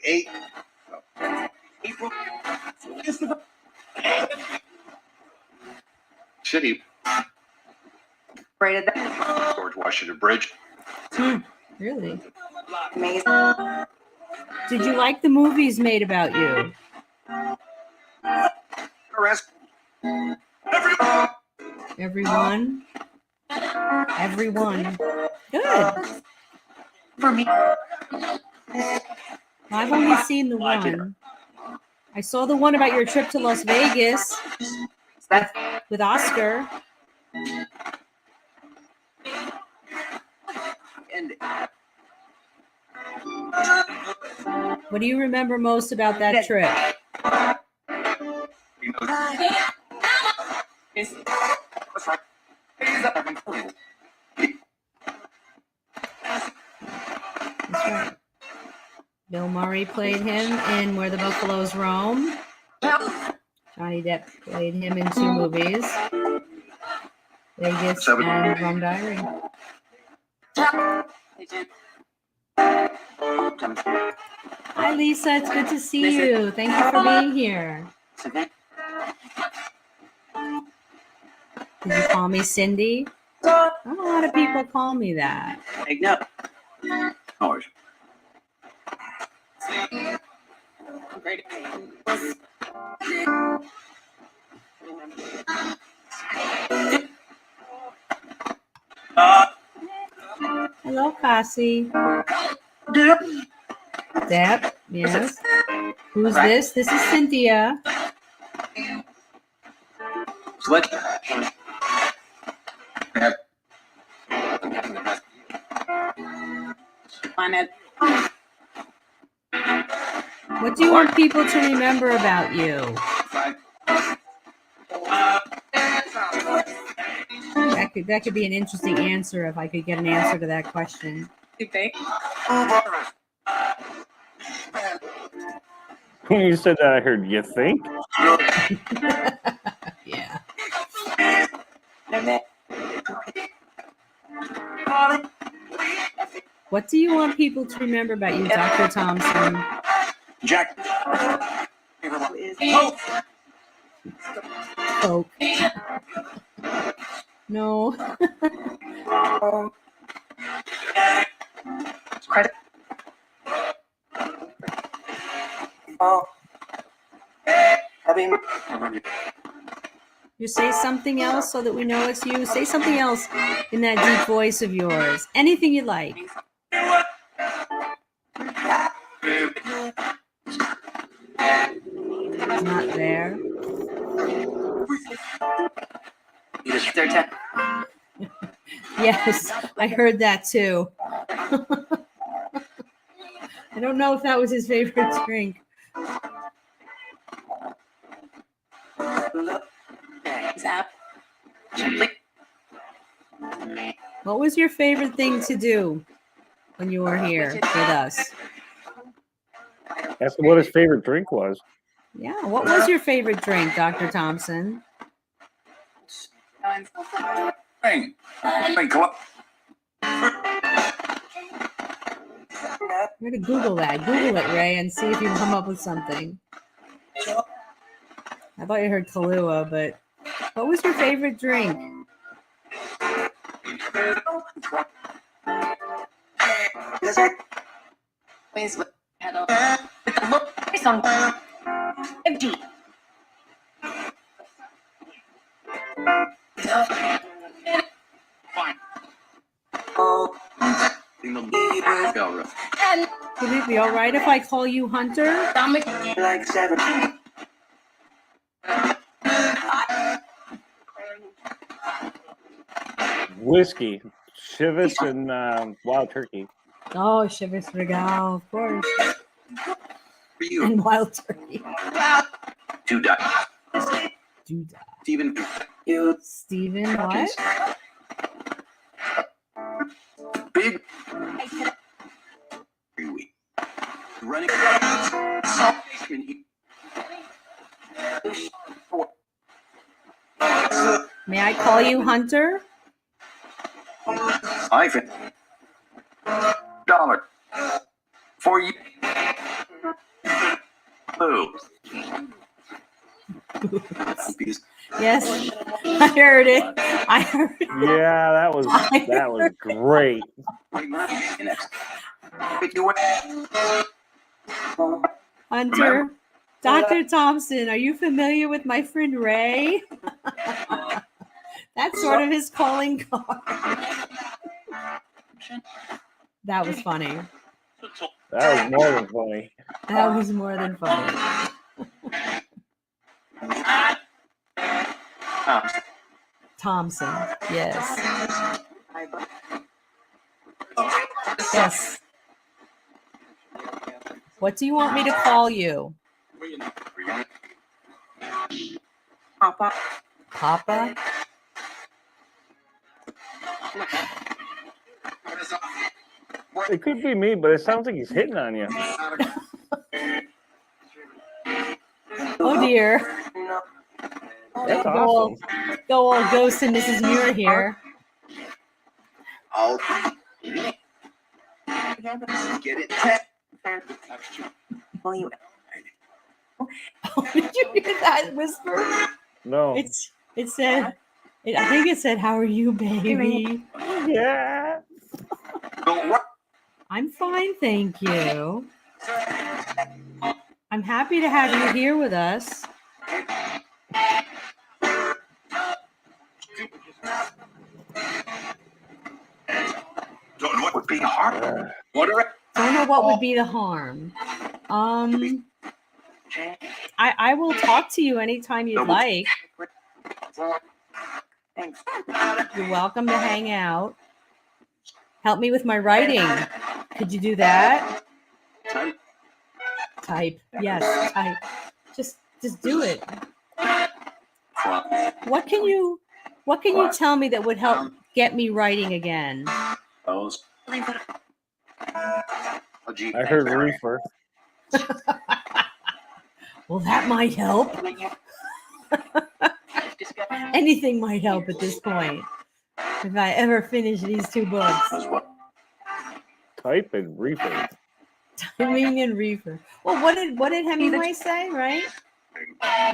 8. April. City, Rated that. George Washington Bridge. Really? Amazing. Did you like the movies made about you? Arrest. Everyone? Everyone. Good. For me. I've only seen the one. I saw the one about your trip to Las Vegas That's with Oscar. and What do you remember most about that trip? You know, what's right? That's right. Bill Murray played him in Where the Buffaloes Roam. Johnny Depp played him in 2 movies, Vegas and Rum Diary. Hi, Lisa. It's good to see you. Thank you for being here. Did you call me Cindy? Not a lot of people call me that. No. always. Great. Hello, Cassie. Deb, yes. Who's this? This is Cynthia. Slit. On it. What do you want people to remember about you? That could be an interesting answer if I could get an answer to that question. You think? When you said that, I heard, you think? Yeah. What do you want people to remember about you, Dr. Thompson? Jack. Coke. No. Credit. Oh. I mean, You say something else so that we know it's you. Say something else in that deep voice of yours. Anything you like. It's not there. they're 10. Yes, I heard that too. I don't know if that was his favorite drink. Zap. What was your favorite thing to do when you were here with us? That's what his favorite drink was. Yeah, what was your favorite drink, Dr. Thompson? Hey. Hey, come on. I'm going to Google that. Google it, Ray, and see if you come up with something. I thought you heard Kahlua, but what was your favorite drink? Always with pedal. With the look on empty. Fine. Ding the bell rough. And Would it be all right if I call you Hunter? stomach. Like 7. Whiskey, Chivas, and wild turkey. Oh, Chivas Regal, of course. For you. And wild turkey. 2 dice. Judah. Steven. Steven, what? Big. 3 week. Running. May I call you Hunter? Ivan. $1 for you. Boo. Yes, I heard it. I heard it. Yeah, that was great. Hunter, Dr. Thompson, are you familiar with my friend Ray? That's sort of his calling card. That was funny. That was more than funny. That was more than funny. Thompson, yes. Yes. What do you want me to call you? Papa. Papa? It could be me, but it sounds like he's hitting on you. Oh dear. That's Go all, awesome. go all Ghost and Mrs. Muir here. I'll get it. Well, you. Oh, did you hear that whisper? No. It said, I think it said, "How are you, baby?" Yeah. I'm fine, thank you. I'm happy to have you here with us. Don't know what would be hard. What are Don't know what would be the harm. I will talk to you anytime you'd like. Thanks. You're welcome to hang out. Help me with my writing. Could you do that? Type. Yes, type. Just do it. What can you tell me that would help get me writing again? those? I heard reefer. Well, that might help. Anything might help at this point. If I ever finish these 2 books. Type and reefer. Timing and reefer. Well, what did Hemingway say, right?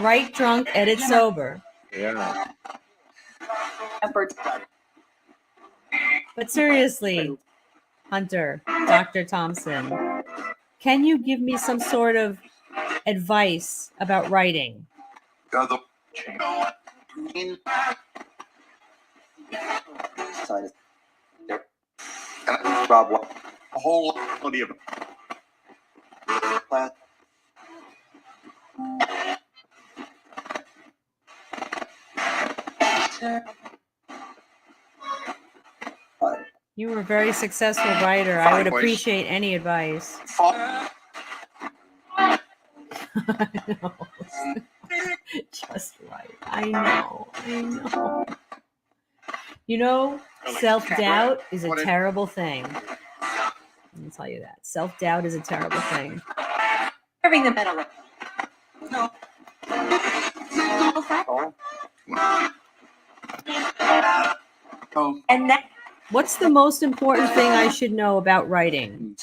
Write drunk, edit sober. Yeah. But seriously, Hunter, Dr. Thompson, can you give me some sort of advice about writing? Gonzo. Rob, what? A whole lot of them. You were a very successful writer. I would appreciate any advice. I know. Just right. I know. You know, self-doubt is a terrible thing. I'll tell you that. Self-doubt is a terrible thing. Serving the middle. No. Oh. And that. What's the most important thing I should know about writing?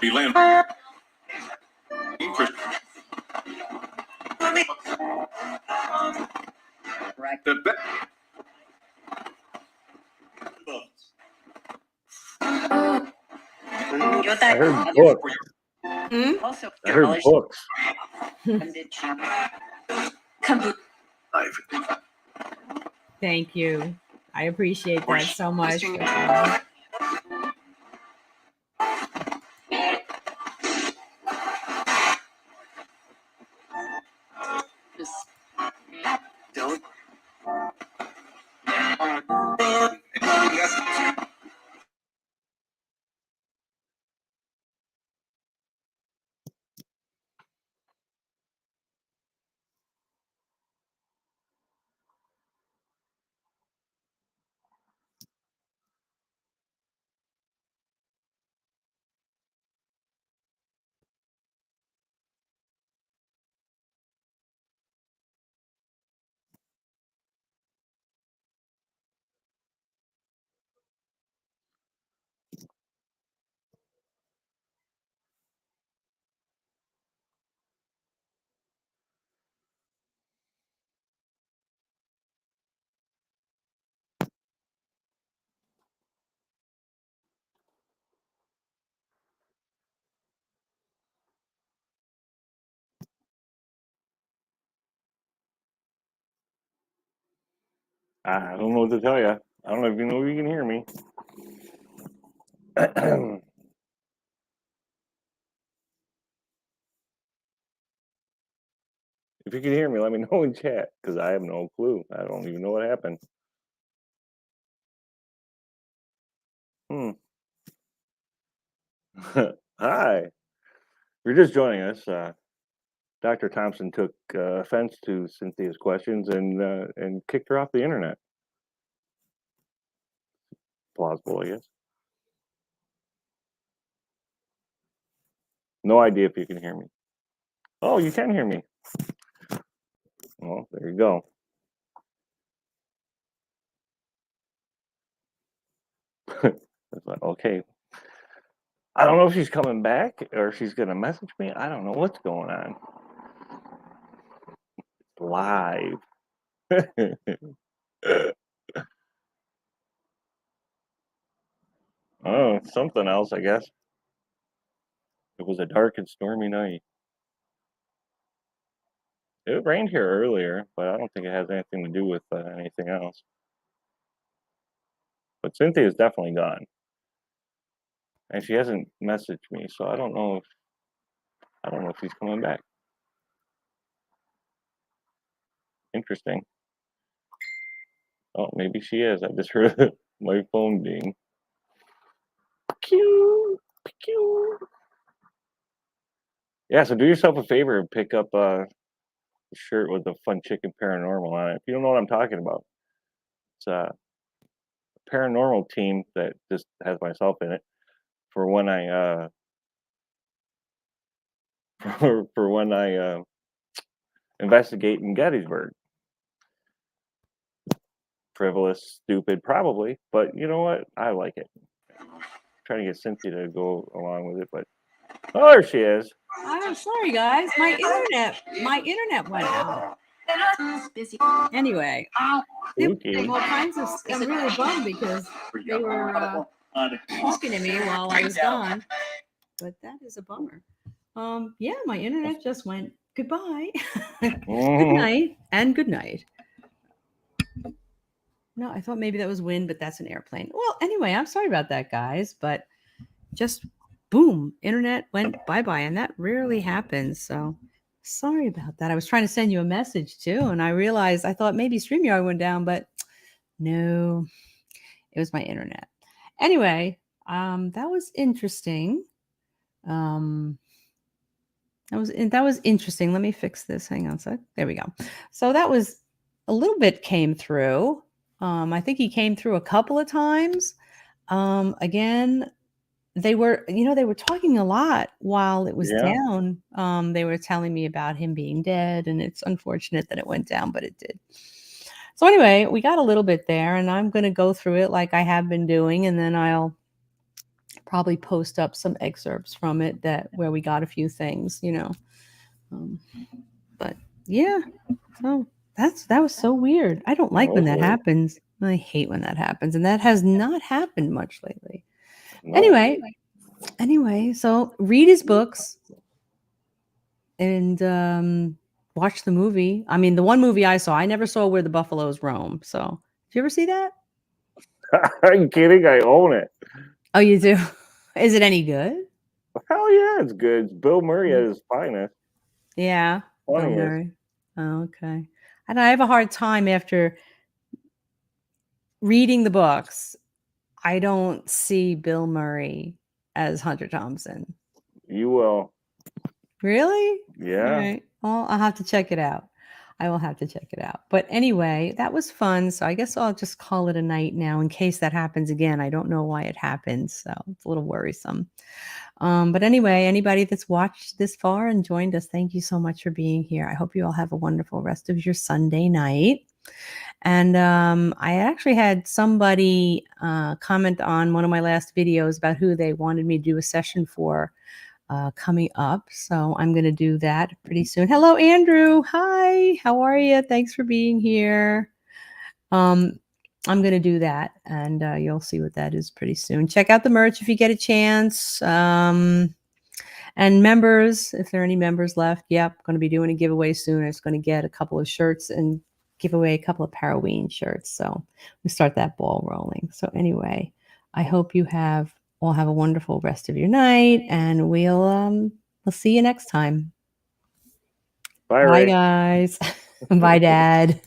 Be land. The I heard books. Also, I heard books. Thank you. I appreciate that so much. Don't. I don't know what to tell you. I don't know if you know if you can hear me. If you can hear me, let me know in chat because I have no clue. I don't even know what happened. Hi. If you're just joining us, Dr. Thompson took offense to Cynthia's questions and kicked her off the internet. Plausible, I guess. No idea if you can hear me. Oh, you can hear me. Well, there you go. It's like, okay. I don't know if she's coming back or she's going to message me. I don't know what's going on. Live. Oh, it's something else, I guess. It was a dark and stormy night. It rained here earlier, but I don't think it has anything to do with anything else. But Cynthia's definitely gone. And she hasn't messaged me, so I don't know if she's coming back. Interesting. Oh, maybe she is. I just heard my phone ding. Pew, pew. Yeah, so do yourself a favor and pick up a shirt with the Fun Chicken Paranormal on it. If you don't know what I'm talking about, it's a paranormal team that just has myself in it for when I for when I investigate in Gettysburg. Frivolous, stupid, probably, but you know what? I like it. Trying to get Cynthia to go along with it, but oh, there she is. I'm sorry, guys. My internet went out. Anyway, they were Spooky. saying all kinds of. I'm really bummed because they were talking to me while I was gone. But that is a bummer. Yeah, my internet just went goodbye. Good night and good night. No, I thought maybe that was wind, but that's an airplane. Well, anyway, I'm sorry about that, guys, but just boom, internet went bye-bye, and that rarely happens. So sorry about that. I was trying to send you a message too, and I realized I thought maybe StreamYard went down, but no, it was my internet. Anyway, that was interesting. That was interesting. Let me fix this. Hang on a sec. There we go. So that was a little bit came through. I think he came through a couple of times. Again, they were talking a lot while it was down. They were telling me about him being dead, and it's unfortunate that it went down, but it did. So anyway, we got a little bit there, and I'm going to go through it like I have been doing, and then I'll probably post up some excerpts from it where we got a few things, but yeah, so that was so weird. I don't like when that happens. I hate when that happens, and that has not happened much lately. No. Anyway, so read his books and watch the movie. I mean, the one movie I saw, I never saw Where the Buffaloes Roam. So, did you ever see that? Are you kidding? I own it. Oh, you do? Is it any good? Hell yeah, it's good. It's Bill Murray at his finest. Yeah. Bill Funniest. Murray. Oh, okay. And I have a hard time after reading the books. I don't see Bill Murray as Hunter Thompson. You will. Really? Yeah. All right. Well, I'll have to check it out. I will have to check it out. But anyway, that was fun. So I guess I'll just call it a night now in case that happens again. I don't know why it happens. So it's a little worrisome. But anyway, anybody that's watched this far and joined us, thank you so much for being here. I hope you all have a wonderful rest of your Sunday night. And I actually had somebody comment on one of my last videos about who they wanted me to do a session for coming up. So I'm going to do that pretty soon. Hello, Andrew. Hi. How are you? Thanks for being here. I'm going to do that, and you'll see what that is pretty soon. Check out the merch if you get a chance. And members, if there are any members left, yep, going to be doing a giveaway soon. I'm going to get a couple of shirts and give away a couple of Paroween shirts. So we start that ball rolling. So anyway, I hope you all have a wonderful rest of your night, and we'll see you next time. Bye, Bye Ray. guys. Bye, Dad.